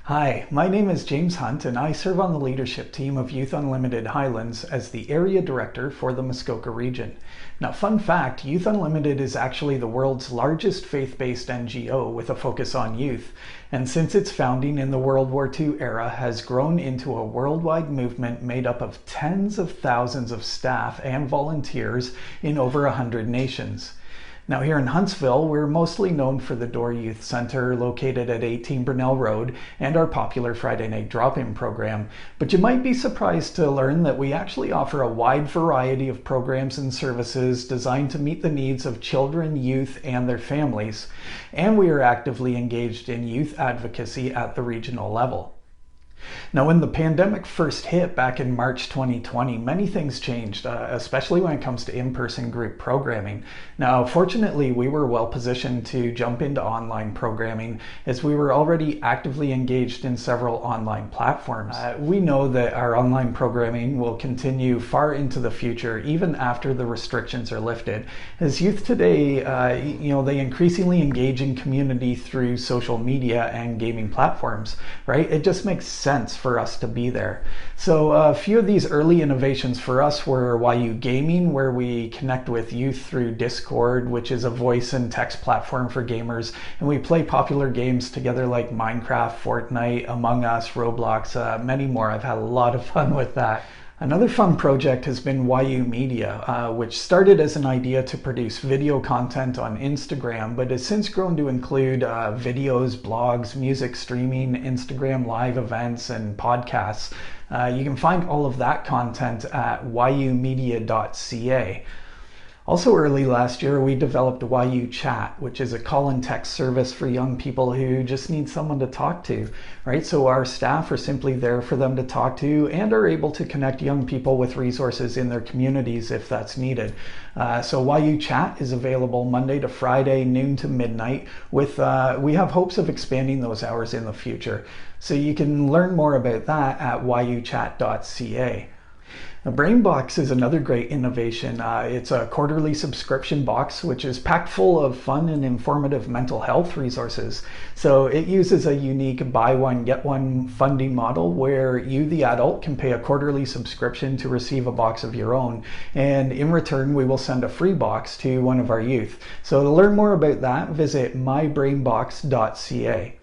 Hi, my name is James Hunt and I serve on the leadership team of Youth Unlimited Highlands as the area director for the Muskoka region. Now, fun fact, Youth Unlimited is actually the world's largest faith-based NGO with a focus on youth, and since its founding in the World War II era has grown into a worldwide movement made up of tens of thousands of staff and volunteers in over 100 nations. Now here in Huntsville, we're mostly known for the Door Youth Center located at 18 Brunel Road and our popular Friday night drop-in program. But you might be surprised to learn that we actually offer a wide variety of programs and services designed to meet the needs of children, youth, and their families. And we are actively engaged in youth advocacy at the regional level. Now, when the pandemic first hit back in March 2020, many things changed, especially when it comes to in-person group programming. Now, fortunately, we were well positioned to jump into online programming as we were already actively engaged in several online platforms. We know that our online programming will continue far into the future, even after the restrictions are lifted. As youth today, they increasingly engage in community through social media and gaming platforms, right? It just makes sense for us to be there. So a few of these early innovations for us were YU Gaming, where we connect with youth through Discord, which is a voice and text platform for gamers, and we play popular games together like Minecraft, Fortnite, Among Us, Roblox, many more. I've had a lot of fun with that. Another fun project has been YU Media, which started as an idea to produce video content on Instagram, but has since grown to include videos, blogs, music streaming, Instagram live events, and podcasts. You can find all of that content at yumedia.ca. Also early last year, we developed YU Chat, which is a call and text service for young people who just need someone to talk to, right? So our staff are simply there for them to talk to and are able to connect young people with resources in their communities if that's needed. So YU Chat is available Monday to Friday, noon to midnight, with we have hopes of expanding those hours in the future. So you can learn more about that at yuchat.ca. Now, BrainBox is another great innovation. It's a quarterly subscription box which is packed full of fun and informative mental health resources. So it uses a unique buy one, get one funding model where you, the adult, can pay a quarterly subscription to receive a box of your own. And in return, we will send a free box to one of our youth. So to learn more about that, visit mybrainbox.ca.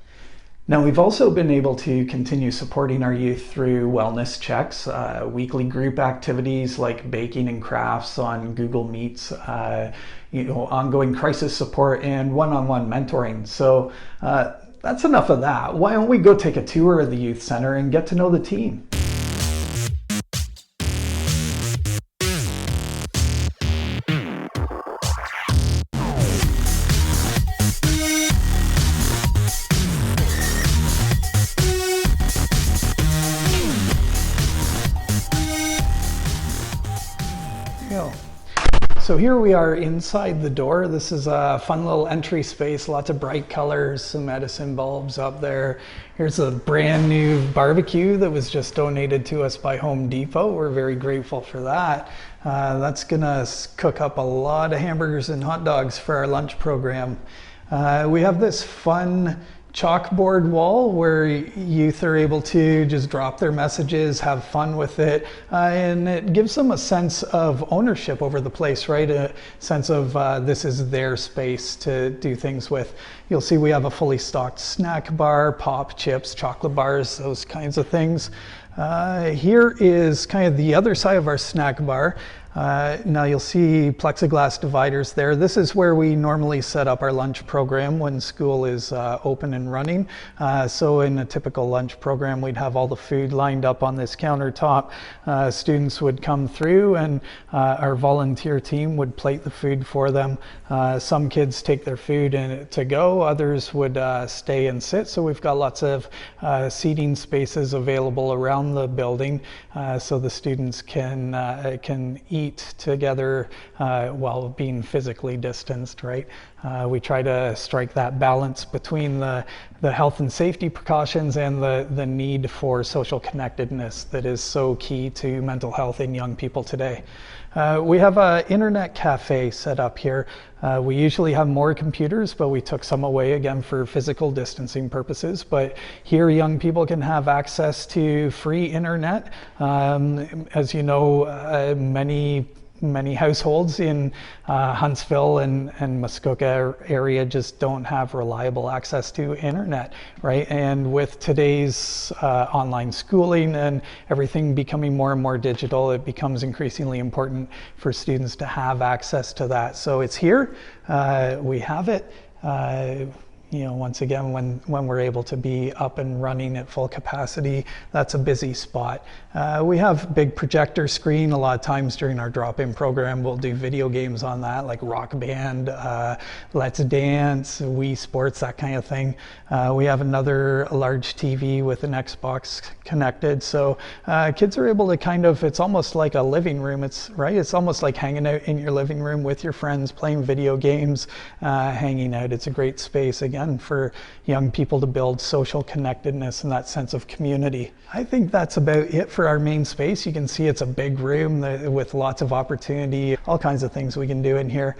Now, we've also been able to continue supporting our youth through wellness checks, weekly group activities like baking and crafts on Google Meets, ongoing crisis support, and one-on-one mentoring. So that's enough of that. Why don't we go take a tour of the youth center and get to know the team? So here we are inside the door. This is a fun little entry space, lots of bright colors, some Edison bulbs up there. Here's a brand new barbecue that was just donated to us by Home Depot. We're very grateful for that. That's gonna cook up a lot of hamburgers and hot dogs for our lunch program. We have this fun chalkboard wall where youth are able to just drop their messages, have fun with it, and it gives them a sense of ownership over the place, right? A sense of this is their space to do things with. You'll see we have a fully stocked snack bar, pop, chips, chocolate bars, those kinds of things. Here is kind of the other side of our snack bar. Now you'll see plexiglass dividers there. This is where we normally set up our lunch program when school is open and running. So in a typical lunch program, we'd have all the food lined up on this countertop. Students would come through and our volunteer team would plate the food for them. Some kids take their food to go, others would stay and sit. So we've got lots of seating spaces available around the building so the students can eat eat together while being physically distanced, right? We try to strike that balance between the health and safety precautions and the need for social connectedness that is so key to mental health in young people today. We have an internet cafe set up here. We usually have more computers, but we took some away again for physical distancing purposes. But here young people can have access to free internet. As you know, many households in Huntsville and Muskoka area just don't have reliable access to internet, right? And with today's online schooling and everything becoming more and more digital, it becomes increasingly important for students to have access to that. So it's here, we have it. Once again, when we're able to be up and running at full capacity, that's a busy spot. We have big projector screen. A lot of times during our drop-in program, we'll do video games on that, like Rock Band, Let's Dance, Wii Sports, that kind of thing. We have another large TV with an Xbox connected. So kids are able to it's almost like a living room. It's almost like hanging out in your living room with your friends, playing video games, hanging out. It's a great space, again, for young people to build social connectedness and that sense of community. I think that's about it for our main space. You can see it's a big room with lots of opportunity, all kinds of things we can do in here.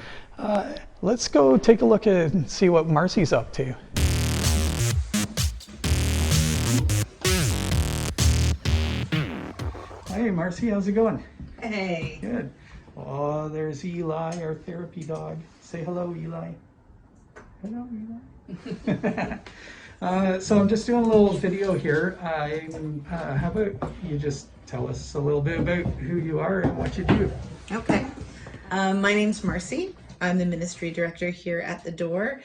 Let's go take a look at and see what Marcy's up to. Hey Marcy, how's it going? Hey. Good. Oh, there's Eli, our therapy dog. Say hello, Eli. Hello, Eli. So I'm just doing a little video here. How about you just tell us a little bit about who you are and what you do? Okay. My name's Marcy. I'm the ministry director here at The Door.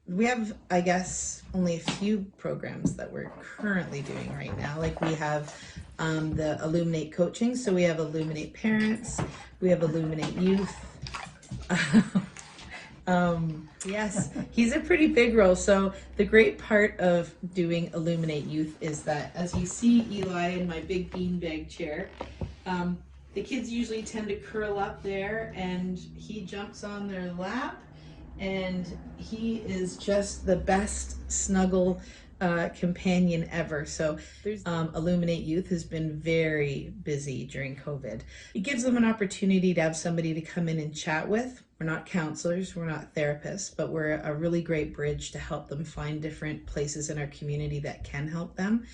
We have, I guess, only a few programs that we're currently doing right now. Like we have the Illuminate Coaching. So we have Illuminate Parents. We have Illuminate Youth. Yes, he's a pretty big role. So the great part of doing Illuminate Youth is that, as you see Eli in my big beanbag chair, the kids usually tend to curl up there and he jumps on their lap and he is just the best snuggle companion ever. So Illuminate Youth has been very busy during COVID. It gives them an opportunity to have somebody to come in and chat with. We're not counselors, we're not therapists, but we're a really great bridge to help them find different places in our community that can help them.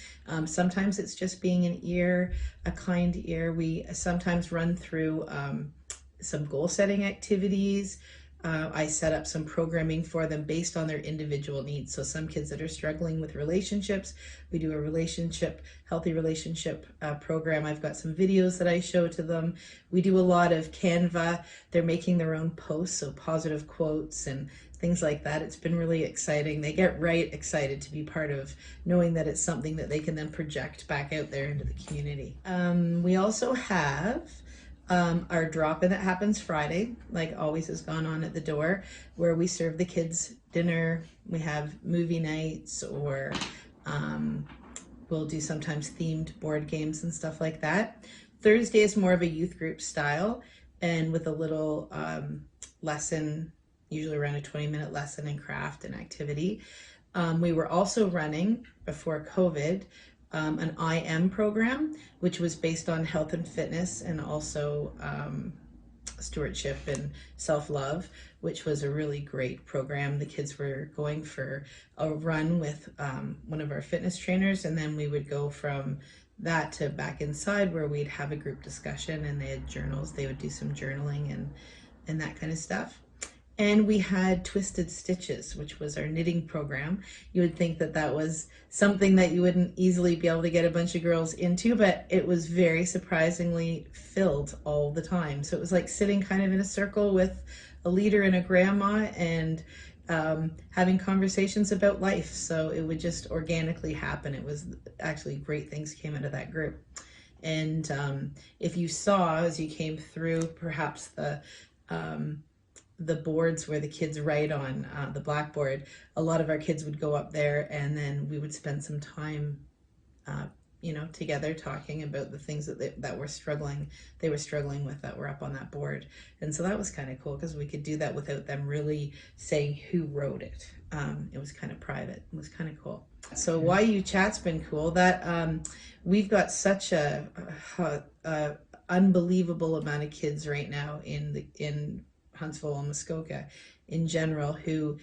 Sometimes it's just being an ear, a kind ear. We sometimes run through some goal setting activities. I set up some programming for them based on their individual needs. So some kids that are struggling with relationships, we do a healthy relationship program. I've got some videos that I show to them. We do a lot of Canva. They're making their own posts, so positive quotes and things like that. It's been really exciting. They get right excited to be part of knowing that it's something that they can then project back out there into the community. We also have our drop-in that happens Friday, like always has gone on at The Door, where we serve the kids dinner. We have movie nights, or we'll do sometimes themed board games and stuff like that. Thursday is more of a youth group style, and with a little lesson, usually around a 20-minute lesson in craft and activity. We were also running, before COVID, an IM program, which was based on health and fitness and also stewardship and self-love, which was a really great program. The kids were going for a run with one of our fitness trainers, and then we would go from that to back inside where we'd have a group discussion, and they had journals. They would do some journaling and that kind of stuff. And we had Twisted Stitches, which was our knitting program. You would think that that was something that you wouldn't easily be able to get a bunch of girls into, but it was very surprisingly filled all the time. So it was like sitting kind of in a circle with a leader and a grandma and having conversations about life. So it would just organically happen. It was actually great things came out of that group. And if you saw, as you came through, perhaps the boards where the kids write on the blackboard, a lot of our kids would go up there and then we would spend some time together talking about the things that they were struggling with that were up on that board. And so that was kind of cool because we could do that without them really saying who wrote it. It was kind of private. It was kind of cool. So YU Chat's been cool. That we've got such a unbelievable amount of kids right now in Huntsville and Muskoka in general who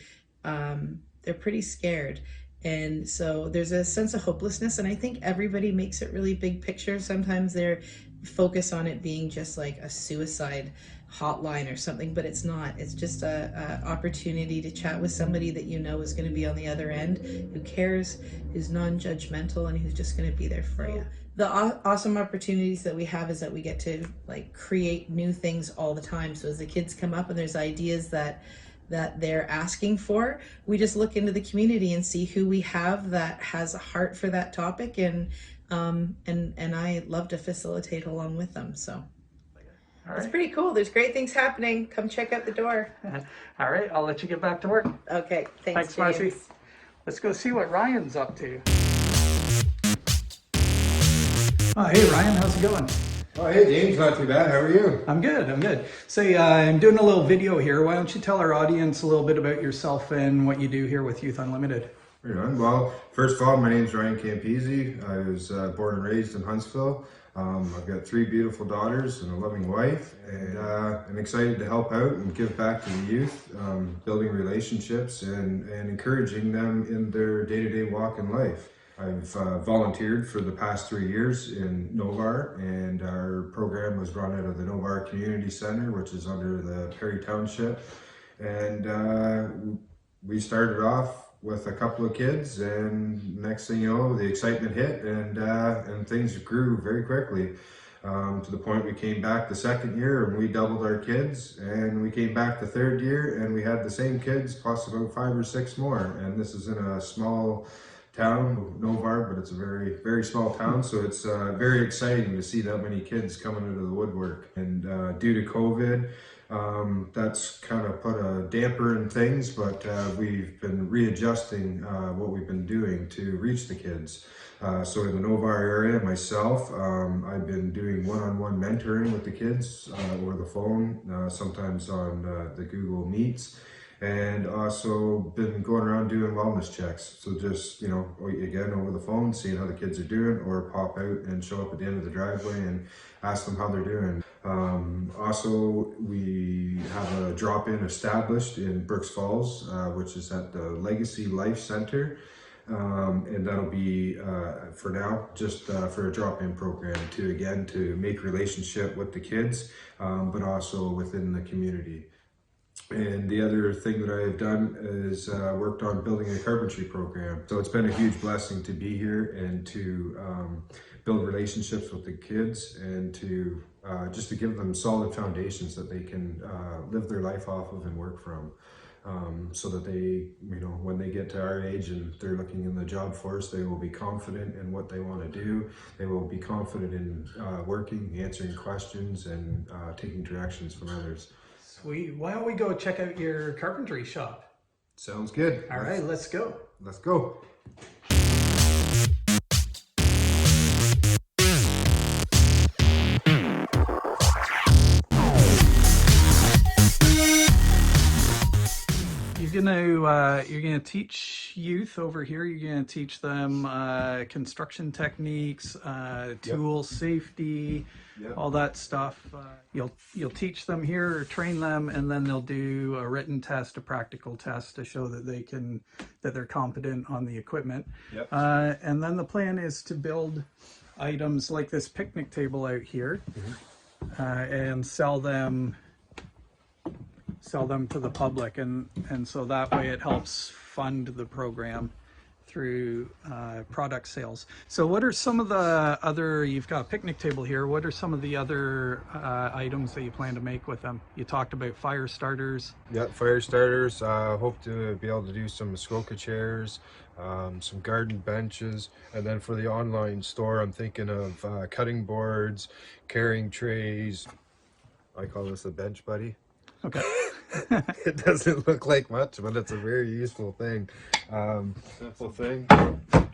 they're pretty scared. And so there's a sense of hopelessness, and I think everybody makes it really big picture. Sometimes they're focused on it being just like a suicide hotline or something, but it's not. It's just a opportunity to chat with somebody that you know is going to be on the other end, who cares, who's non-judgmental, and who's just going to be there for you. The awesome opportunities that we have is that we get to like create new things all the time. So as the kids come up and there's ideas that they're asking for, we just look into the community and see who we have that has a heart for that topic, and I love to facilitate along with them. So it's pretty cool. There's great things happening. Come check out the door. All right, I'll let you get back to work. Okay, Thanks, Marcy. Let's go see what Ryan's up to. Oh, hey Ryan, how's it going? Oh, hey James, not too bad. How are you? I'm good. Say, I'm doing a little video here. Why don't you tell our audience a little bit about yourself and what you do here with Youth Unlimited? Right on. Well, first of all, my name's Ryan Campese. I was born and raised in Huntsville. I've got 3 beautiful daughters and a loving wife, and I'm excited to help out and give back to the youth, building relationships and encouraging them in their day-to-day walk in life. I've volunteered for the past 3 years in Novar, and our program was run out of the Novar Community Center, which is under the Perry Township. And we started off with a couple of kids, and next thing you know, the excitement hit, and things grew very quickly. To the point we came back the second year and we doubled our kids, and we came back the third year and we had the same kids plus about 5 or 6 more. And this is in a small town, Novar, but it's a very, very small town, so it's very exciting to see that many kids coming into the woodwork. And due to COVID, that's kind of put a damper in things, but we've been readjusting what we've been doing to reach the kids. So in the Novar area, myself, I've been doing one-on-one mentoring with the kids over the phone, sometimes on the Google Meets. And also been going around doing wellness checks. So just, again, over the phone, seeing how the kids are doing, or pop out and show up at the end of the driveway and ask them how they're doing. Also, we have a drop-in established in Brooks Falls, which is at the Legacy Life Center. And that'll be, for now, just for a drop-in program to make relationship with the kids, but also within the community. And the other thing that I've done is worked on building a carpentry program. So it's been a huge blessing to be here and to build relationships with the kids, and to just to give them solid foundations that they can live their life off of and work from. So that they, when they get to our age and they're looking in the job force, they will be confident in what they want to do. They will be confident in working, answering questions, and taking directions from others. Sweet. Why don't we go check out your carpentry shop? Sounds good. All right, let's go. Let's go. You're gonna teach youth over here. You're gonna teach them construction techniques, tool safety, all that stuff. You'll teach them here, or train them, and then they'll do a written test, a practical test to show that they're competent on the equipment. And then the plan is to build items like this picnic table out here, and sell them to the public, and so that way it helps fund the program through product sales. So what are some of the other, you've got a picnic table here, what are some of the other items that you plan to make with them? You talked about fire starters. Yeah, fire starters. Hope to be able to do some Muskoka chairs, some garden benches, and then for the online store, I'm thinking of cutting boards, carrying trays. I call this a bench buddy. Okay. It doesn't look like much, but it's a very useful thing. Simple thing.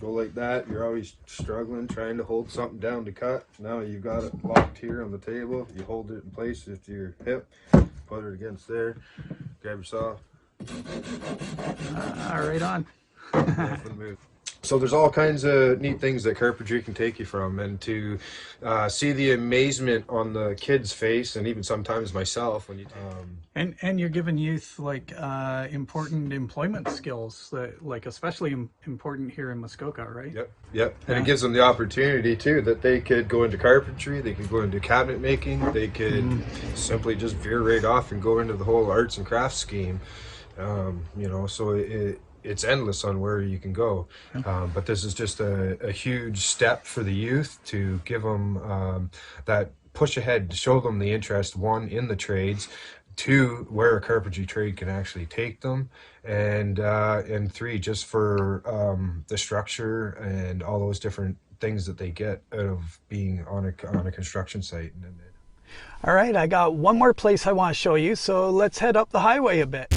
Go like that. You're always struggling, trying to hold something down to cut. Now you've got it locked here on the table. You hold it in place with your hip. Put it against there. Grab your saw. Right on. So there's all kinds of neat things that carpentry can take you from, and to see the amazement on the kids' face, and even sometimes myself when you. And you're giving youth like important employment skills that like especially important here in Muskoka, right? Yep. And it gives them the opportunity too that they could go into carpentry, they could go into cabinet making, they could simply just veer right off and go into the whole arts and crafts scheme. So it's endless on where you can go. But this is just a huge step for the youth to give them that push ahead, to show them the interest, one, in the trades, two, where a carpentry trade can actually take them, and three, just for the structure and all those different things that they get out of being on a construction site. All right, I got one more place I want to show you, so let's head up the highway a bit.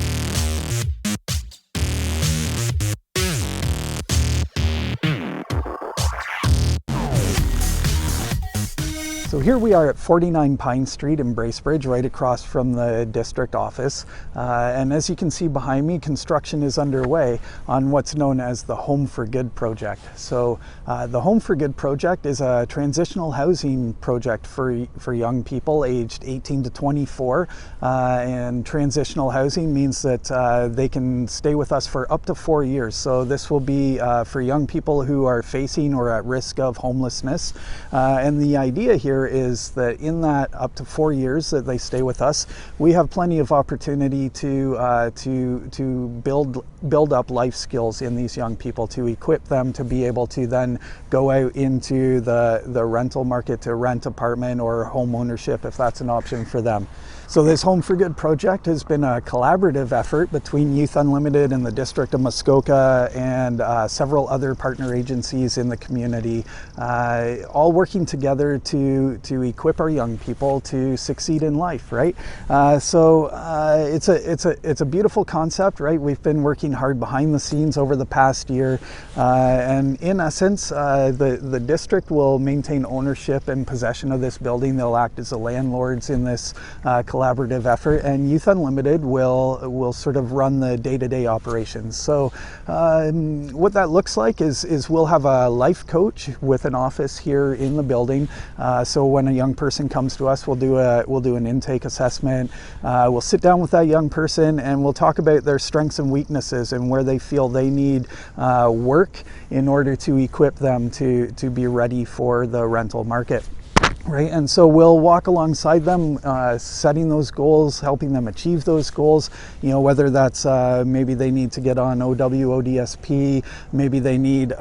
So here we are at 49 Pine Street in Bracebridge, right across from the district office. And as you can see behind me, construction is underway on what's known as the Home for Good project. So the Home for Good project is a transitional housing project for young people aged 18 to 24. And transitional housing means that they can stay with us for up to 4 years. So this will be for young people who are facing or at risk of homelessness. And the idea here is that in that up to 4 years that they stay with us, we have plenty of opportunity to build up life skills in these young people, to equip them to be able to then go out into the rental market to rent apartment or home ownership if that's an option for them. So this Home for Good project has been a collaborative effort between Youth Unlimited and the District of Muskoka and several other partner agencies in the community, all working together to equip our young people to succeed in life, right? It's a beautiful concept, right? We've been working hard behind the scenes over the past year, and in essence, the district will maintain ownership and possession of this building. They'll act as the landlords in this collaborative effort, and Youth Unlimited will sort of run the day-to-day operations. So what that looks like is we'll have a life coach with an office here in the building. So when a young person comes to us, we'll do an intake assessment. We'll sit down with that young person and we'll talk about their strengths and weaknesses and where they feel they need work in order to equip them to be ready for the rental market. Right, and so we'll walk alongside them, setting those goals, helping them achieve those goals. You know, whether that's maybe they need to get on OW, ODSP, maybe they need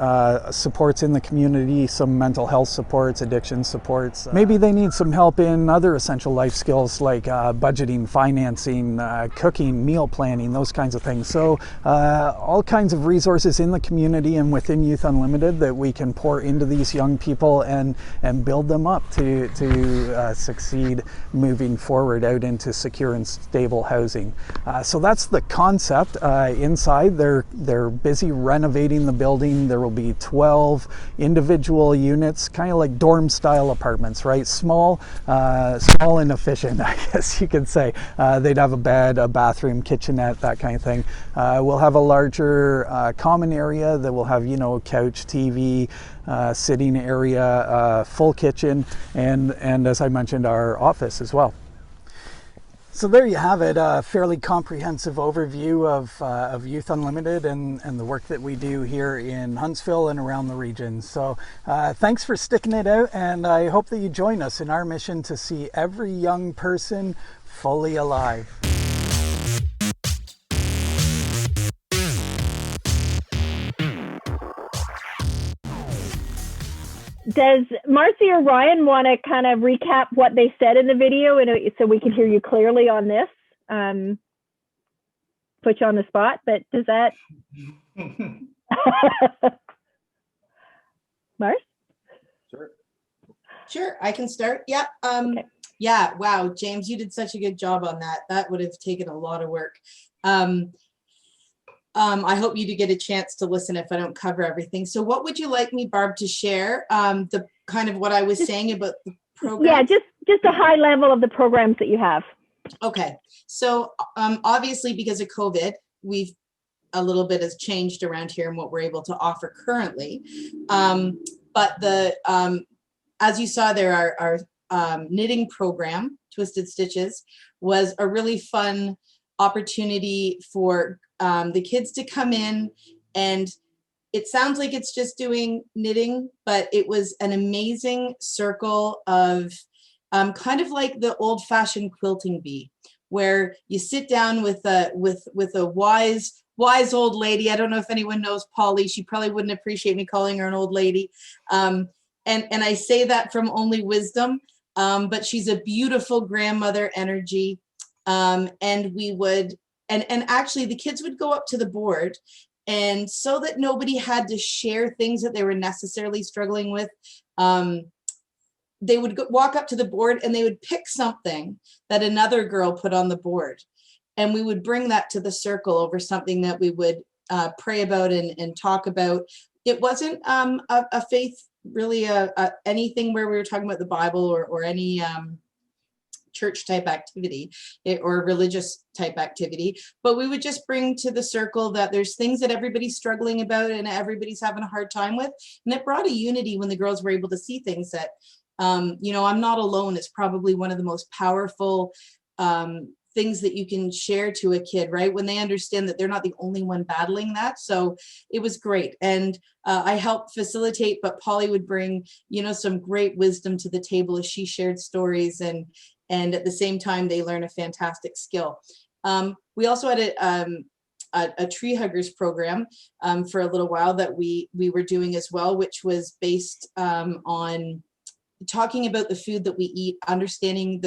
supports in the community, some mental health supports, addiction supports. Maybe they need some help in other essential life skills like budgeting, financing, cooking, meal planning, those kinds of things. So all kinds of resources in the community and within Youth Unlimited that we can pour into these young people and build them up to succeed moving forward out into secure and stable housing. So that's the concept. Inside, they're busy renovating the building. There will be 12 individual units, kind of like dorm style apartments, right? Small and efficient, I guess you could say. They'd have a bed, a bathroom, kitchenette, that kind of thing. We'll have a larger common area that will have, couch, TV, sitting area, full kitchen, and as I mentioned, our office as well. So there you have it, a fairly comprehensive overview of Youth Unlimited and the work that we do here in Huntsville and around the region. So thanks for sticking it out, and I hope that you join us in our mission to see every young person fully alive. Does Marcy or Ryan want to kind of recap what they said in the video so we can hear you clearly on this? Put you on the spot, but does that... Mars? Sure, I can start. Yeah. Okay. Yeah, wow, James, you did such a good job on that. That would have taken a lot of work. I hope you do get a chance to listen if I don't cover everything. So what would you like me, Barb, to share? The kind of what I was saying about the program? Yeah, just a high level of the programs that you have. Okay, so obviously because of COVID, we've a little bit has changed around here and what we're able to offer currently. But the as you saw there, our knitting program, Twisted Stitches, was a really fun opportunity for the kids to come in, and it sounds like it's just doing knitting, but it was an amazing circle of kind of like the old-fashioned quilting bee, where you sit down with a wise old lady. I don't know if anyone knows Polly. She probably wouldn't appreciate me calling her an old lady. And I say that from only wisdom, but she's a beautiful grandmother energy. And we would, and actually the kids would go up to the board, and so that nobody had to share things that they were necessarily struggling with, they would walk up to the board and they would pick something that another girl put on the board. And we would bring that to the circle over something that we would pray about and talk about. It wasn't a faith, really anything where we were talking about the Bible or any church type activity or religious type activity, but we would just bring to the circle that there's things that everybody's struggling about and everybody's having a hard time with. And it brought a unity when the girls were able to see things that, you know, I'm not alone is probably one of the most powerful things that you can share to a kid, right? When they understand that they're not the only one battling that. So it was great. And I helped facilitate, but Polly would bring, you know, some great wisdom to the table as she shared stories, and at the same time, they learn a fantastic skill. We also had a tree huggers program for a little while that we were doing as well, which was based on talking about the food that we eat, understanding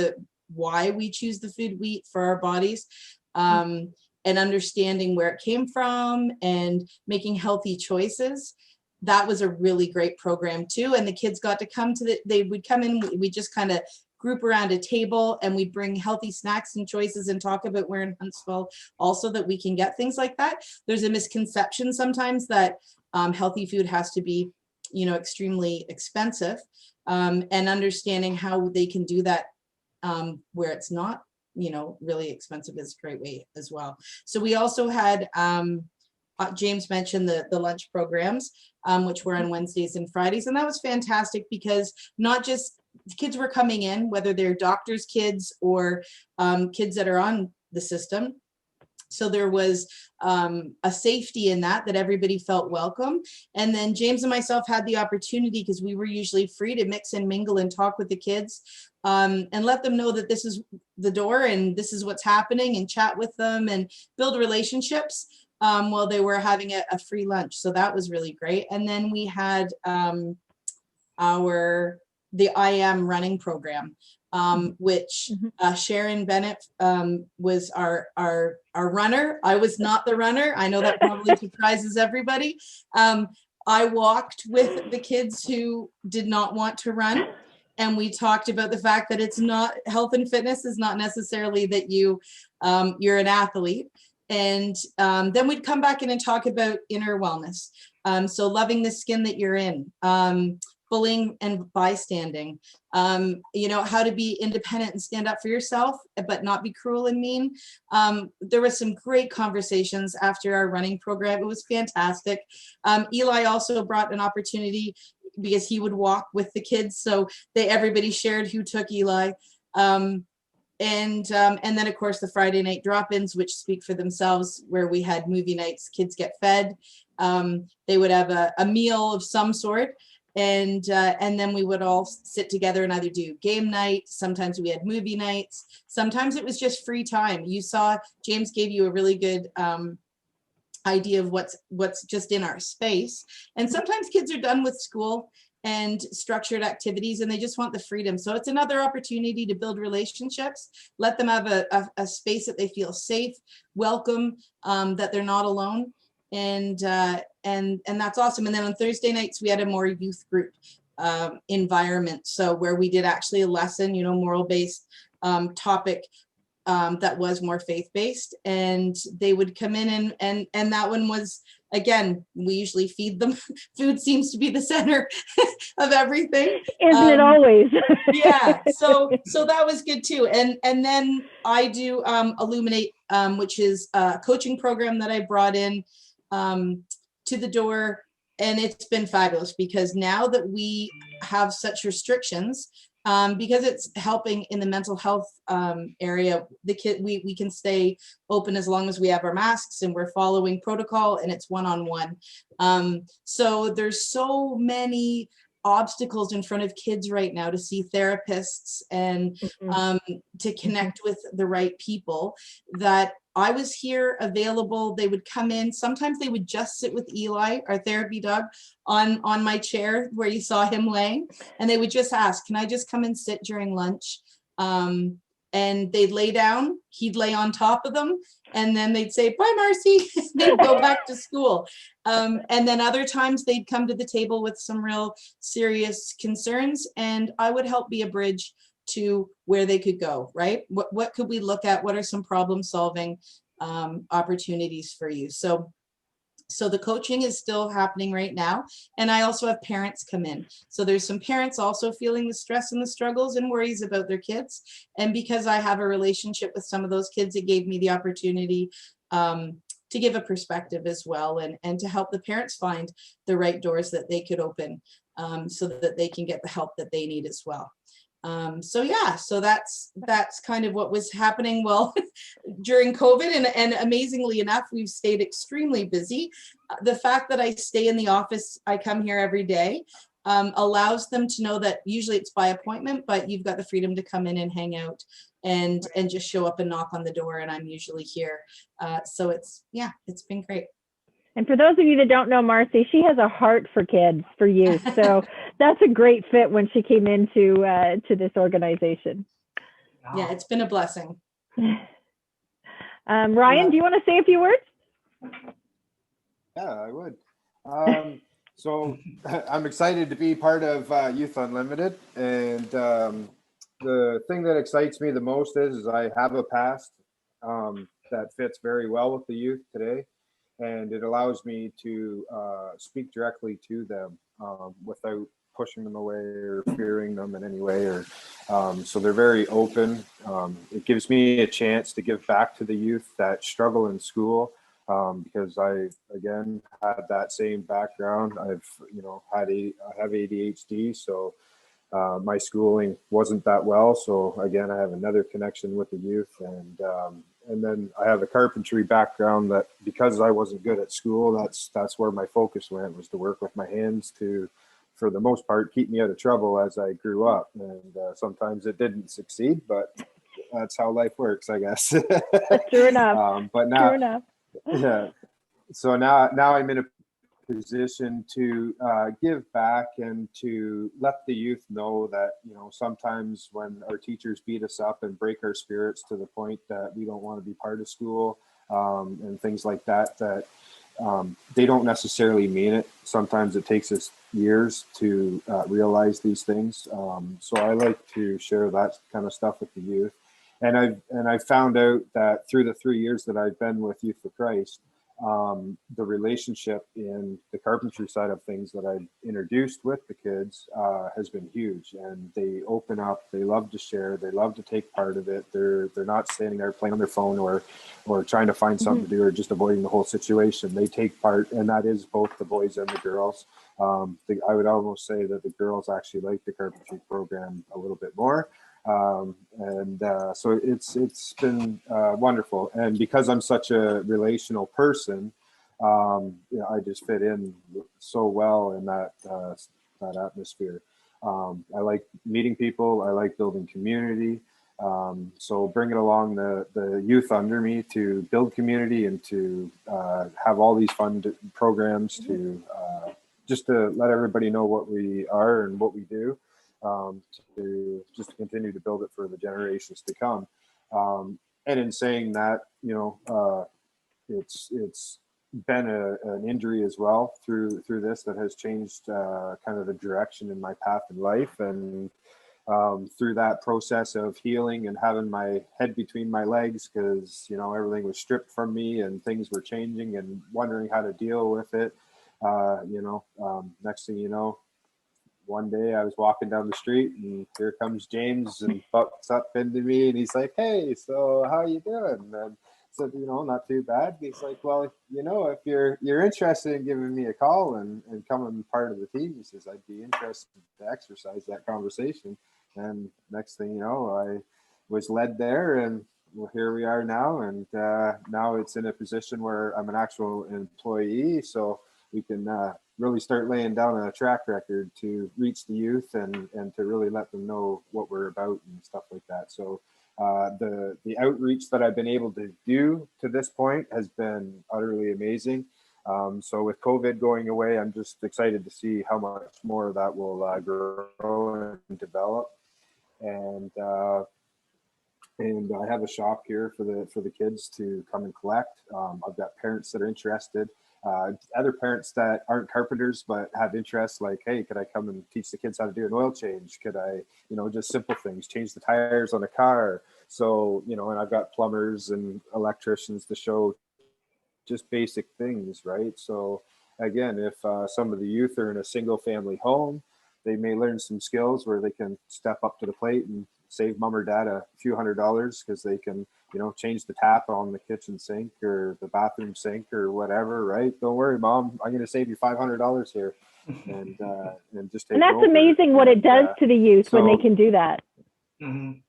why we choose the food we eat for our bodies, and understanding where it came from and making healthy choices. That was a really great program too. And the kids got to come to they would come in, we just kind of group around a table and we'd bring healthy snacks and choices and talk about where in Huntsville also that we can get things like that. There's a misconception sometimes that healthy food has to be, you know, extremely expensive, and understanding how they can do that where it's not, you know, really expensive is a great way as well. So we also had, James mentioned the lunch programs, which were on Wednesdays and Fridays. And that was fantastic because not just kids were coming in, whether they're doctors' kids or kids that are on the system. So there was a safety in that everybody felt welcome. And then James and myself had the opportunity, because we were usually free, to mix and mingle and talk with the kids, and let them know that this is the door and this is what's happening, and chat with them and build relationships while they were having a free lunch. So that was really great. And then we had the I Am running program, which Sharon Bennett was our runner. I was not the runner. I know that probably surprises everybody. I walked with the kids who did not want to run. And we talked about the fact that it's not, health and fitness is not necessarily that you're an athlete. And then we'd come back in and talk about inner wellness. So loving the skin that you're in, bullying and bystanding, you know, how to be independent and stand up for yourself, but not be cruel and mean. There were some great conversations after our running program. It was fantastic. Eli also brought an opportunity because he would walk with the kids. So everybody shared who took Eli. And then of course the Friday night drop-ins, which speak for themselves, where we had movie nights, kids get fed. They would have a meal of some sort. And then we would all sit together and either do game night. Sometimes we had movie nights. Sometimes it was just free time. You saw James gave you a really good idea of what's just in our space. And sometimes kids are done with school and structured activities and they just want the freedom. So it's another opportunity to build relationships, let them have a space that they feel safe, welcome, that they're not alone. And that's awesome. And then on Thursday nights, we had a more youth group environment. So where we did actually a lesson, moral-based topic that was more faith-based, and they would come in and that one was, again, we usually feed them. Food seems to be the center of everything. Isn't it always? Yeah, so that was good too. And then I do Illuminate, which is a coaching program that I brought in to the door, and it's been fabulous because now that we have such restrictions, because it's helping in the mental health area, we can stay open as long as we have our masks and we're following protocol, and it's one-on-one. So there's so many obstacles in front of kids right now to see therapists and to connect with the right people, that I was here available. They would come in. Sometimes they would just sit with Eli, our therapy dog, on my chair where you saw him laying, and they would just ask, can I just come and sit during lunch? And they'd lay down, he'd lay on top of them, and then they'd say, bye, Marcy. They'd go back to school. And then other times they'd come to the table with some real serious concerns, and I would help be a bridge to where they could go, right? What could we look at? What are some problem solving opportunities for you? So the coaching is still happening right now. And I also have parents come in. So there's some parents also feeling the stress and the struggles and worries about their kids. And because I have a relationship with some of those kids, it gave me the opportunity to give a perspective as well, and to help the parents find the right doors that they could open so that they can get the help that they need as well. So that's kind of what was happening during COVID, and amazingly enough, we've stayed extremely busy. The fact that I stay in the office, I come here every day, allows them to know that usually it's by appointment, but you've got the freedom to come in and hang out and just show up and knock on the door, and I'm usually here. So it's been great. And for those of you that don't know Marcy, she has a heart for kids, for youth. So that's a great fit when she came into to this organization. Yeah, it's been a blessing. Ryan, do you want to say a few words? Yeah, I would. So I'm excited to be part of Youth Unlimited. And the thing that excites me the most is I have a past that fits very well with the youth today. And it allows me to speak directly to them without pushing them away or fearing them in any way. So they're very open. It gives me a chance to give back to the youth that struggle in school, because I, again, had that same background. I have ADHD, so my schooling wasn't that well. So again, I have another connection with the youth, and then I have a carpentry background that, because I wasn't good at school, that's where my focus went, was to work with my hands to, for the most part, keep me out of trouble as I grew up. And sometimes it didn't succeed, but that's how life works, I guess. True enough. But now, True enough. Yeah. So now I'm in a position to give back and to let the youth know that, sometimes when our teachers beat us up and break our spirits to the point that we don't want to be part of school and things like that, they don't necessarily mean it. Sometimes it takes us years to realize these things. So I like to share that kind of stuff with the youth. And I found out that through the 3 years that I've been with Youth for Christ, the relationship in the carpentry side of things that I've introduced with the kids has been huge. And they open up, they love to share, they love to take part of it. They're not standing there playing on their phone or trying to find something to do or just avoiding the whole situation. They take part, and that is both the boys and the girls. I would almost say that the girls actually like the carpentry program a little bit more. So it's been wonderful. And because I'm such a relational person, I just fit in so well in that atmosphere. I like meeting people. I like building community. So bringing along the youth under me to build community and to have all these fun programs to just to let everybody know what we are and what we do. To continue to build it for the generations to come. And in saying that, it's been an injury as well through this that has changed kind of the direction in my path in life. And through that process of healing and having my head between my legs, because everything was stripped from me and things were changing, and wondering how to deal with it. Next thing you know, one day I was walking down the street and here comes James and bucks up into me and he's like, "Hey, so how you doing?" And said, "Not too bad." He's like, "Well, if you're interested in giving me a call and coming part of the team," he says, "I'd be interested to exercise that conversation." And next thing you know, I was led there, and well, here we are now. And now it's in a position where I'm an actual employee, so we can really start laying down a track record to reach the youth and to really let them know what we're about and stuff like that. So the outreach that I've been able to do to this point has been utterly amazing. So with COVID going away, I'm just excited to see how much more of that will grow and develop. And I have a shop here for the kids to come and collect. I've got parents that are interested. Other parents that aren't carpenters but have interest, like, "Hey, could I come and teach the kids how to do an oil change? Could I, just simple things, change the tires on a car?" So, and I've got plumbers and electricians to show just basic things, right? So again, if some of the youth are in a single family home, they may learn some skills where they can step up to the plate and save mom or dad a few $100s, because they can change the tap on the kitchen sink or the bathroom sink or whatever, right? "Don't worry, Mom, I'm going to save you $500 here," and just take And that's over. amazing what it does to the youth when they can do that. Mhm.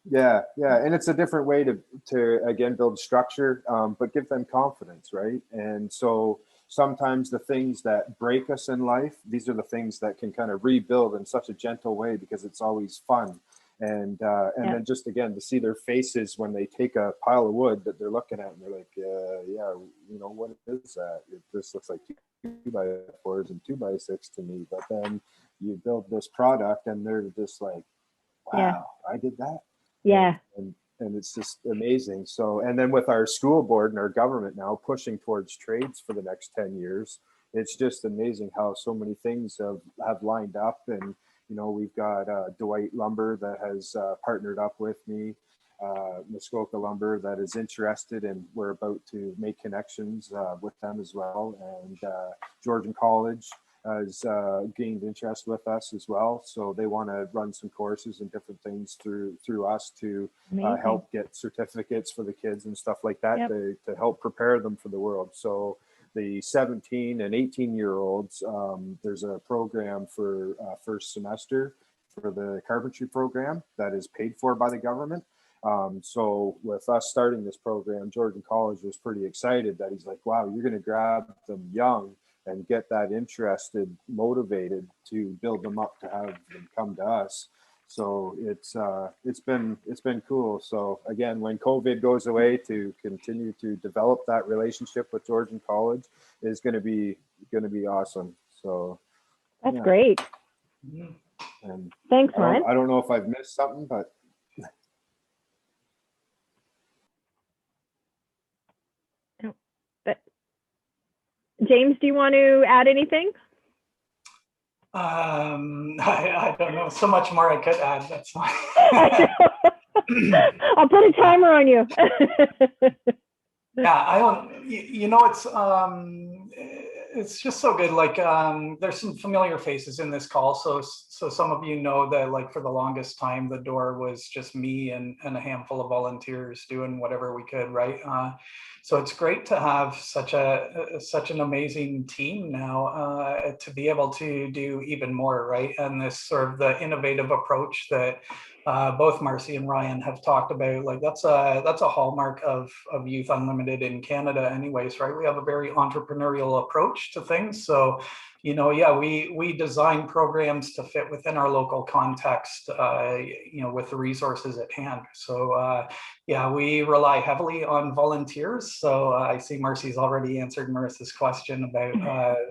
Yeah, and it's a different way to again build structure, but give them confidence, right? And so sometimes the things that break us in life, these are the things that can kind of rebuild in such a gentle way, because it's always fun. And then just again to see their faces when they take a pile of wood that they're looking at and they're like, what is that? This looks like 2x4s and 2x6 to me. But then you build this product and they're just like, "Wow, I did that." Yeah. And it's just amazing. So, and then with our school board and our government now pushing towards trades for the next 10 years, it's just amazing how so many things have lined up. And, we've got Dwight Lumber that has partnered up with me, Muskoka Lumber that is interested, and we're about to make connections with them as well. And Georgian College has gained interest with us as well. So they want to run some courses and different things through us to help get certificates for the kids and stuff like that, to help prepare them for the world. So the 17 and 18-year-olds, there's a program for first semester for the carpentry program that is paid for by the government. So with us starting this program, Georgian College was pretty excited that he's like, "Wow, you're going to grab them young and get that interested, motivated to build them up to have them come to us." So it's been cool. So again, when COVID goes away, to continue to develop that relationship with Georgian College is going to be awesome. So that's great. And thanks, Ryan. I don't know if I've missed something, but James, do you want to add anything? I don't know. So much more I could add. That's fine. I'll put a timer on you. Yeah, I don't. It's just so good. Like, there's some familiar faces in this call. So some of you know that, like, for the longest time, the door was just me and a handful of volunteers doing whatever we could, right? So it's great to have such an amazing team now to be able to do even more, right? And this sort of the innovative approach that both Marcy and Ryan have talked about, like that's a hallmark of Youth Unlimited in Canada anyways, right? We have a very entrepreneurial approach to things. So, we design programs to fit within our local context, with the resources at hand. So, we rely heavily on volunteers. So I see Marcy's already answered Marissa's question about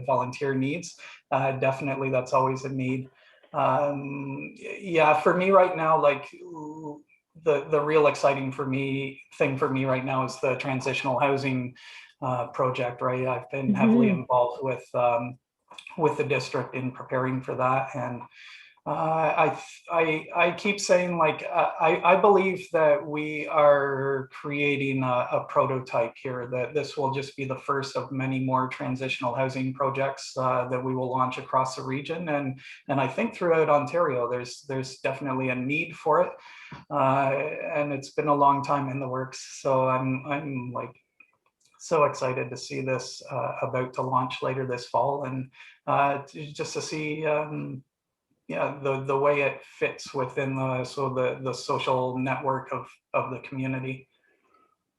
volunteer needs. Definitely, that's always a need. For me right now, like the real exciting thing for me right now is the transitional housing project, right? I've been heavily involved with the district in preparing for that, and I keep saying, like, I believe that we are creating a prototype here, that this will just be the first of many more transitional housing projects that we will launch across the region, and I think throughout Ontario there's definitely a need for it, and it's been a long time in the works. So I'm like so excited to see this about to launch later this fall, and just to see yeah, the way it fits within the social network of the community.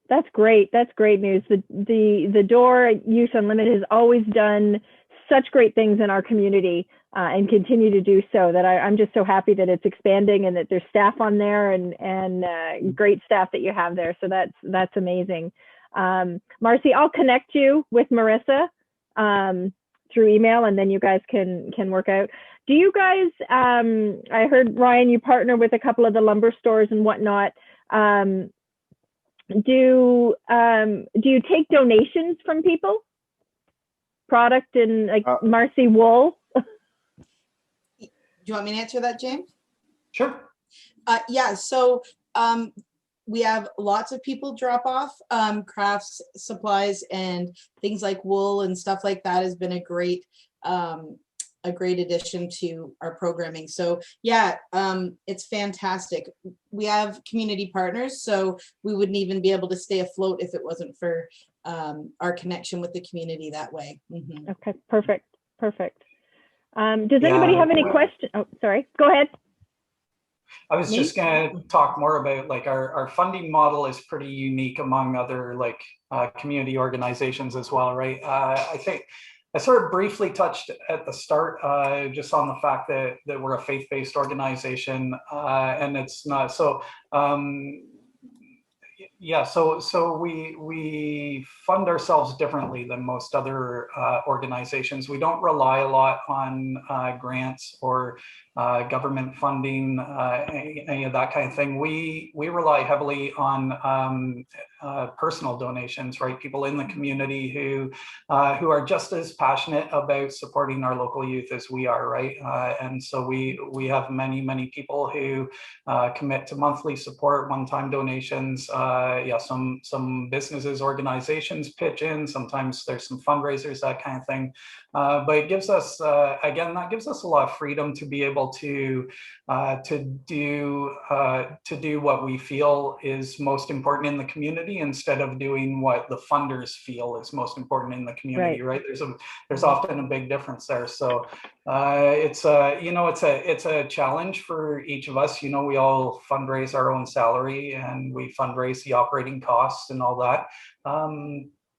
That's great. That's great news. The Door Youth Unlimited has always done such great things in our community and continue to do so, that I'm just so happy that it's expanding and that there's staff on there, and great staff that you have there. So that's amazing. Marcy, I'll connect you with Marissa through email, and then you guys can work out. Do you guys, I heard, Ryan, you partner with a couple of the lumber stores and whatnot. Do you take donations from people? Product and like Marcy wool? Do you want me to answer that, James? Sure. Yeah, so we have lots of people drop off crafts, supplies, and things like wool and stuff like that has been a great addition to our programming. So yeah, it's fantastic. We have community partners, so we wouldn't even be able to stay afloat if it wasn't for our connection with the community that way. Okay, perfect. Does anybody have any questions? Oh, sorry, go ahead. I was just going to talk more about, like, our funding model is pretty unique among other, like, community organizations as well, right? I think I sort of briefly touched at the start just on the fact that we're a faith-based organization, and it's not so. Yeah, so we fund ourselves differently than most other organizations. We don't rely a lot on grants or government funding, any of that kind of thing. We rely heavily on personal donations, right? People in the community who are just as passionate about supporting our local youth as we are, right? And so we have many people who commit to monthly support, one-time donations. Yeah, some businesses, organizations pitch in. Sometimes there's some fundraisers, that kind of thing. But it gives us, again, that gives us a lot of freedom to be able to do what we feel is most important in the community, instead of doing what the funders feel is most important in the community. Right? There's often a big difference there. So it's a challenge for each of us. You know, we all fundraise our own salary, and we fundraise the operating costs and all that.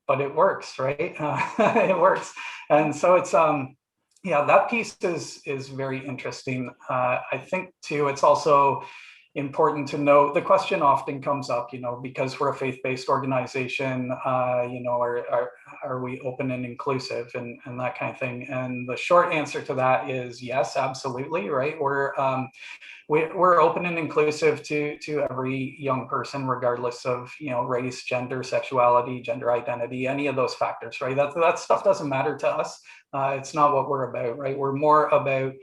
But it works, right? It works. And so it's, yeah, that piece is very interesting. I think too, it's also important to know, the question often comes up, you know, because we're a faith-based organization, you know, are we open and inclusive and that kind of thing? And the short answer to that is yes, absolutely, right? We're open and inclusive to every young person, regardless of, you know, race, gender, sexuality, gender identity, any of those factors, right? That stuff doesn't matter to us. It's not what we're about, right? We're more about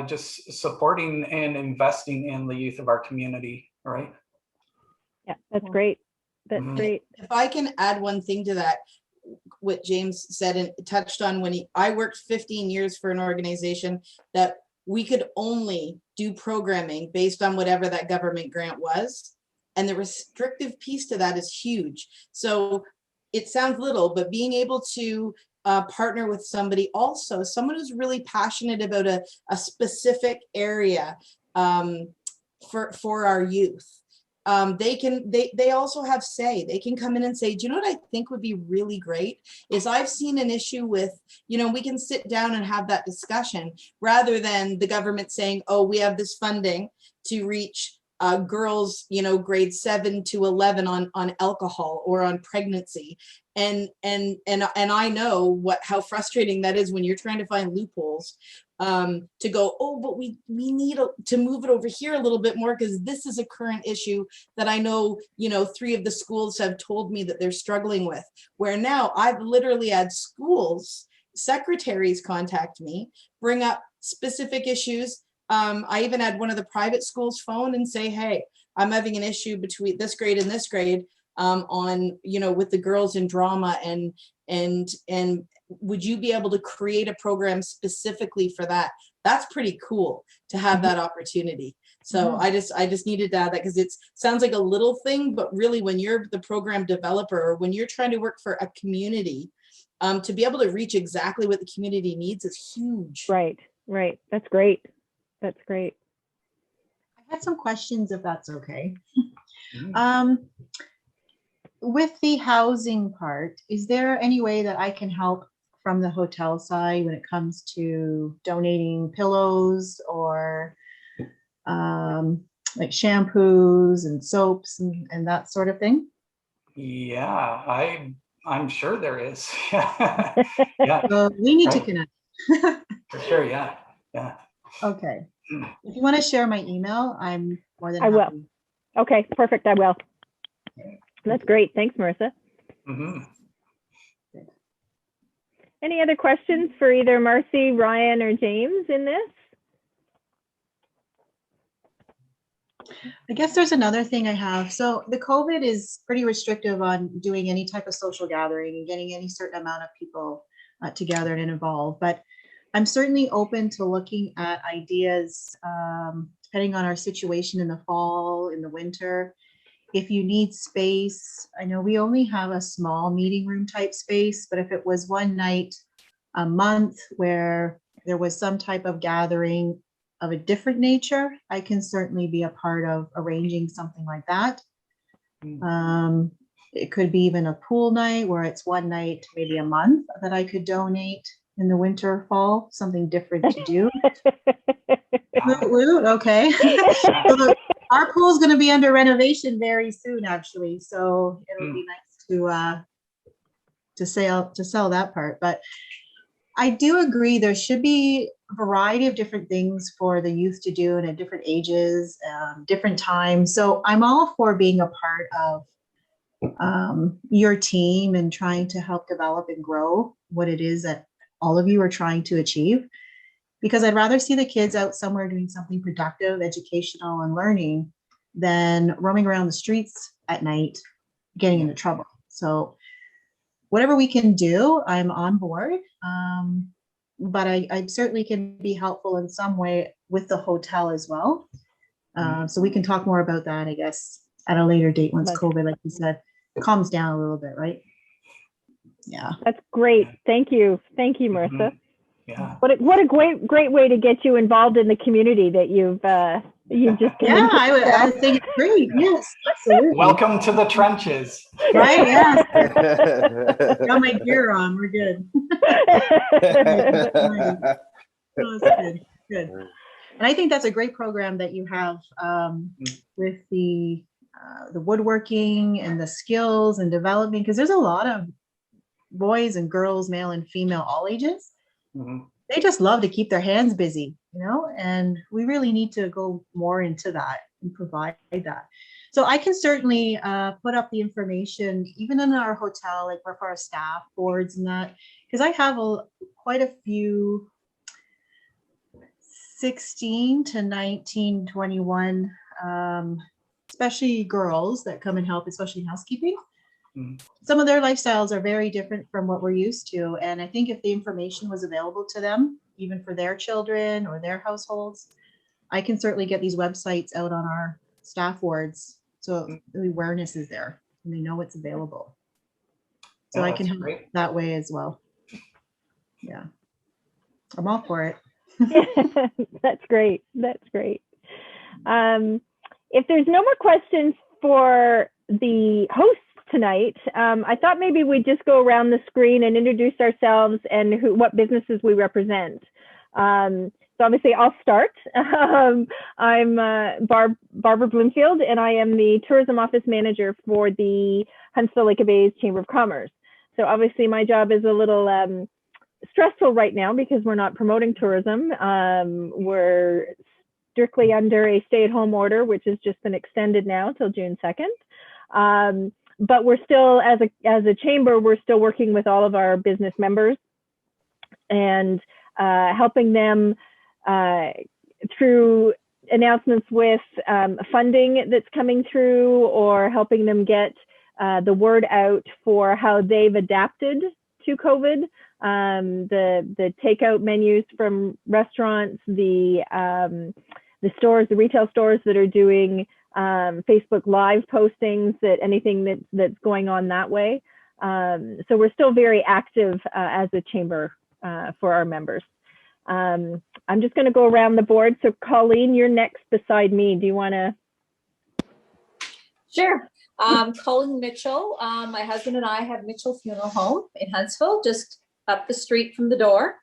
just supporting and investing in the youth of our community, right? Yeah, that's great. That's great. If I can add one thing to that, what James said and touched on, I worked 15 years for an organization that we could only do programming based on whatever that government grant was. And the restrictive piece to that is huge. So it sounds little, but being able to partner with somebody, also someone who's really passionate about a specific area for our youth. They also have say. They can come in and say, do you know what I think would be really great is I've seen an issue with, you know, we can sit down and have that discussion rather than the government saying, oh, we have this funding to reach girls, grade 7 to 11 on alcohol or on pregnancy. And I know how frustrating that is when you're trying to find loopholes, to go, oh, but we need to move it over here a little bit more because this is a current issue that I know, 3 of the schools have told me that they're struggling with, where now I've literally had schools, secretaries contact me, bring up specific issues. I even had one of the private schools phone and say, hey, I'm having an issue between this grade and this grade, on, with the girls in drama, and would you be able to create a program specifically for that? That's pretty cool to have that opportunity. So I just needed to add that, because it sounds like a little thing, but really when you're the program developer, or when you're trying to work for a community, to be able to reach exactly what the community needs is huge. Right. That's great. That's great. I had some questions, if that's okay. Mm. With the housing part, is there any way that I can help from the hotel side when it comes to donating pillows or like shampoos and soaps and that sort of thing? Yeah, I'm sure there is. Yeah, So we need to Right. connect. for sure. Yeah. Okay. If you want to share my email, I'm more than I will. happy. Okay, perfect. I will. That's great. Thanks, Marissa. Hmm. Any other questions for either Marcy, Ryan, or James in this? I guess there's another thing I have. So the COVID is pretty restrictive on doing any type of social gathering and getting any certain amount of people together and involved. But I'm certainly open to looking at ideas, depending on our situation in the fall, in the winter. If you need space, I know we only have a small meeting room type space, but if it was one night a month where there was some type of gathering of a different nature, I can certainly be a part of arranging something like that. It could be even a pool night where it's one night, maybe a month, that I could donate in the winter, fall, something different to do. Woot, woot, okay. So our pool is going to be under renovation very soon, actually. So it'll be nice to sell that part. But I do agree there should be a variety of different things for the youth to do, and at different ages, different times. So I'm all for being a part of your team and trying to help develop and grow what it is that all of you are trying to achieve. Because I'd rather see the kids out somewhere doing something productive, educational, and learning than roaming around the streets at night getting into trouble. So whatever we can do, I'm on board. But I certainly can be helpful in some way with the hotel as well. So we can talk more about that, I guess, at a later date once COVID, like you said, calms down a little bit, right? Yeah. That's great. Thank you. Thank you, Marissa. Yeah. What a great way to get you involved in the community that you've just Yeah, I think it's great. Yes, absolutely. Welcome to the trenches. Right, yeah. Got my gear on. We're good. Oh, that's good. And I think that's a great program that you have with the woodworking and the skills and developing, because there's a lot of boys and girls, male and female, all ages. They just love to keep their hands busy, and we really need to go more into that and provide that. So I can certainly put up the information, even in our hotel, like for our staff boards and that, because I have quite a few 16 to 19, 21, especially girls that come and help, especially in housekeeping. Some of their lifestyles are very different from what we're used to. And I think if the information was available to them, even for their children or their households, I can certainly get these websites out on our staff wards so the awareness is there and they know what's available. So I can help that way as well. Yeah. I'm all for it. That's great. That's great. If there's no more questions for the hosts tonight, I thought maybe we'd just go around the screen and introduce ourselves and what businesses we represent. So obviously I'll start. I'm Barbara Bloomfield, and I am the Tourism Office Manager for the Huntsville Lake of Bays Chamber of Commerce. So obviously my job is a little stressful right now because we're not promoting tourism. We're strictly under a stay-at-home order, which has just been extended now till June 2nd. But we're still, as a chamber, we're still working with all of our business members and helping them through announcements with funding that's coming through, or helping them get the word out for how they've adapted to COVID. The takeout menus from restaurants, the stores, the retail stores that are doing Facebook Live postings, that anything that's going on that way. So we're still very active as a chamber for our members. I'm just going to go around the board. So Colleen, you're next beside me. Do you want to? Sure. Colleen Mitchell. My husband and I have Mitchell Funeral Home in Huntsville, just up the street from the door.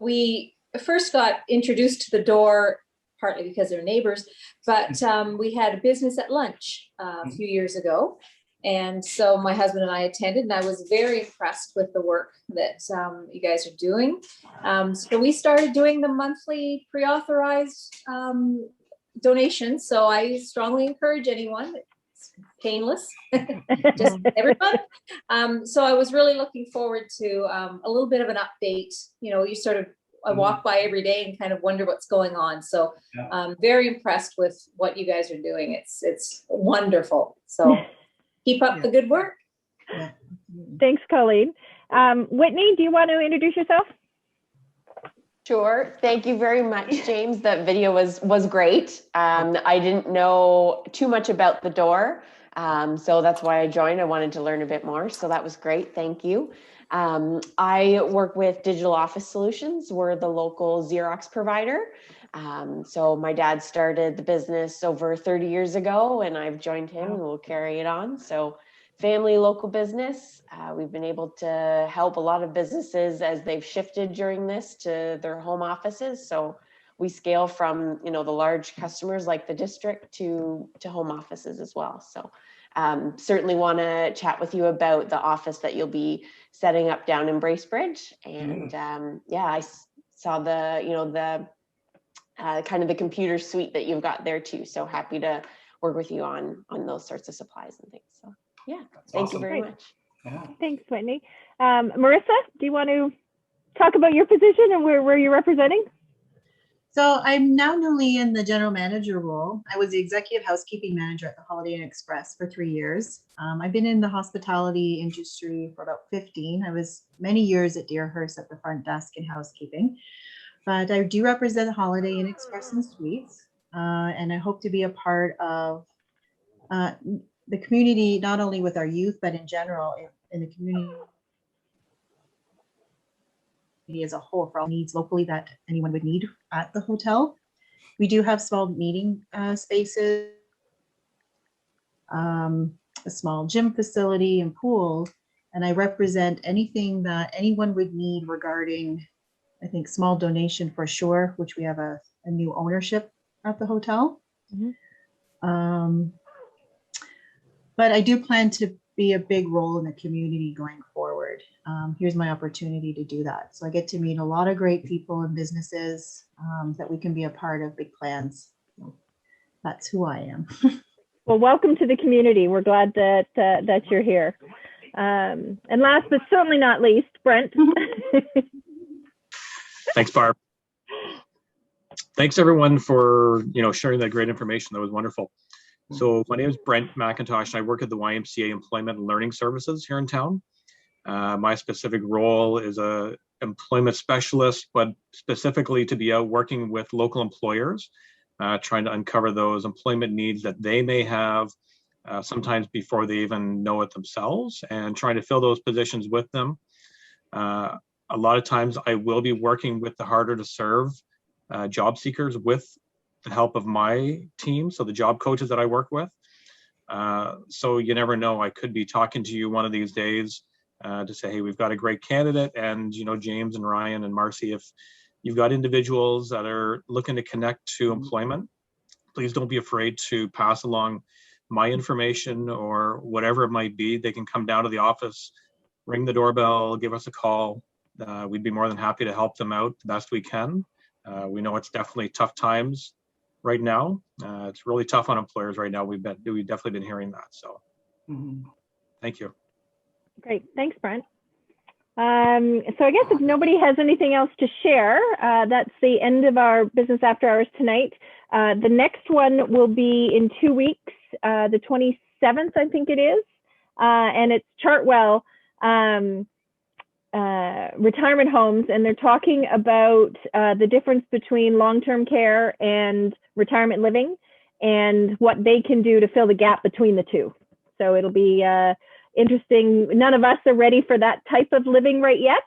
We first got introduced to the door partly because they're neighbors, but we had a business at lunch a few years ago. And so my husband and I attended, and I was very impressed with the work that you guys are doing. So we started doing the monthly pre-authorized donations. So I strongly encourage anyone. It's painless, just every month. So I was really looking forward to a little bit of an update. You know, you sort of, I walk by every day and kind of wonder what's going on. So very impressed with what you guys are doing. It's wonderful. So keep up the good work. Yeah. Thanks, Colleen. Whitney, do you want to introduce yourself? Sure. Thank you very much, James. That video was great. I didn't know too much about the door, so that's why I joined. I wanted to learn a bit more, so that was great. Thank you. I work with Digital Office Solutions. We're the local Xerox provider. So my dad started the business over 30 years ago, and I've joined him and we'll carry it on. So family, local business. We've been able to help a lot of businesses as they've shifted during this to their home offices. So we scale from, you know, the large customers like the district to home offices as well. So certainly want to chat with you about the office that you'll be setting up down in Bracebridge. And yeah, I saw the, you know, the kind of the computer suite that you've got there too. So happy to work with you on those sorts of supplies and things. So yeah, thank you very much. Yeah. Thanks, Whitney. Marissa, do you want to talk about your position and where you're representing? So I'm now newly in the general manager role. I was the executive housekeeping manager at the Holiday Inn Express for 3 years. I've been in the hospitality industry for about 15. I was many years at Deerhurst at the front desk in housekeeping, but I do represent Holiday Inn Express and Suites, and I hope to be a part of the community, not only with our youth, but in general in the community as a whole, for all needs locally that anyone would need at the hotel. We do have small meeting spaces, a small gym facility and pool, and I represent anything that anyone would need regarding, I think, small donation for sure, which we have a new ownership at the hotel. But I do plan to be a big role in the community going forward. Here's my opportunity to do that. So I get to meet a lot of great people and businesses that we can be a part of big plans. So that's who I am. Well, welcome to the community. We're glad that you're here. And last but certainly not least, Brent. Thanks, Barb. Thanks everyone for sharing that great information. That was wonderful. So my name is Brent McIntosh, and I work at the YMCA Employment and Learning Services here in town. My specific role is a employment specialist, but specifically to be out working with local employers, trying to uncover those employment needs that they may have, sometimes before they even know it themselves, and trying to fill those positions with them. A lot of times I will be working with the harder to serve job seekers with the help of my team, so the job coaches that I work with. So you never know, I could be talking to you one of these days to say, hey, we've got a great candidate, and James and Ryan and Marcy, if you've got individuals that are looking to connect to employment, please don't be afraid to pass along my information or whatever it might be. They can come down to the office, ring the doorbell, give us a call. We'd be more than happy to help them out the best we can. We know it's definitely tough times right now. It's really tough on employers right now. We've definitely been hearing that. So thank you. Great. Thanks, Brent. So I guess if nobody has anything else to share, that's the end of our business after hours tonight. The next one will be in 2 weeks, the 27th, I think it is. And it's Chartwell retirement homes, and they're talking about the difference between long-term care and retirement living and what they can do to fill the gap between the two. So it'll be interesting. None of us are ready for that type of living right yet,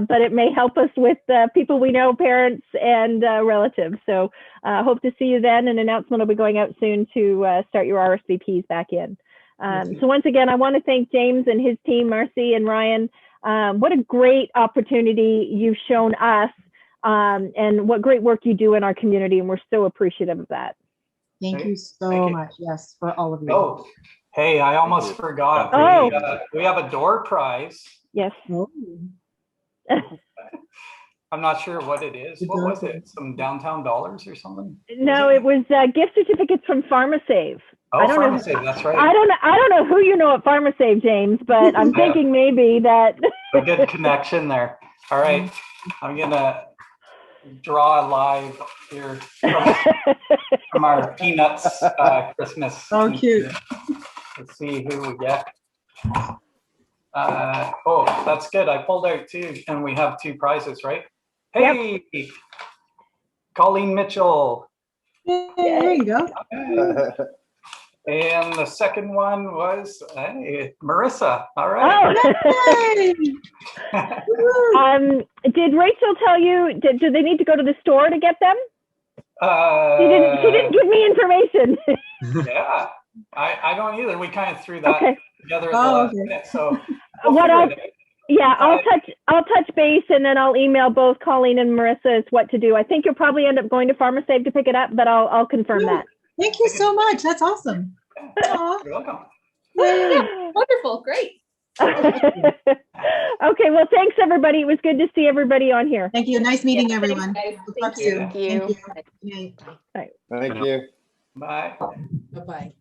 but it may help us with people we know, parents and relatives. So hope to see you then. An announcement will be going out soon to start your RSVPs back in. So once again, I want to thank James and his team, Marcy and Ryan. What a great opportunity you've shown us, and what great work you do in our community. And we're so appreciative of that. Thank you so much. Yes, for all of you. Oh, hey, I almost forgot. Oh. We have a door prize. Yes. Oh. I'm not sure what it is. What was it? Some downtown dollars or something? No, it was gift certificates from PharmaSave. Oh, I don't know. PharmaSave, that's right. I don't know who you know at PharmaSave, James, but I'm thinking maybe that. A good connection there. All right, I'm gonna draw live here from our Peanuts Christmas. Oh, cute. Let's see who we get. Oh, that's good. I pulled out two, and we have two prizes, right? Hey, yep. Colleen Mitchell. There you go. And the second one was Marissa. All right. Oh. Did Rachel tell you? Do they need to go to the store to get them? She didn't give me information. Yeah, I don't either. We kind of threw that together at the last minute. So I'll touch base, and then I'll email both Colleen and Marissa as what to do. I think you'll probably end up going to PharmaSave to pick it up, but I'll confirm that. Thank you so much. That's awesome. You're welcome. Wonderful. Great. Okay, well, thanks everybody. It was good to see everybody on here. Thank you. Nice meeting everyone. Thank you. Thank you. Thank you. Thank you. Bye. Bye-bye.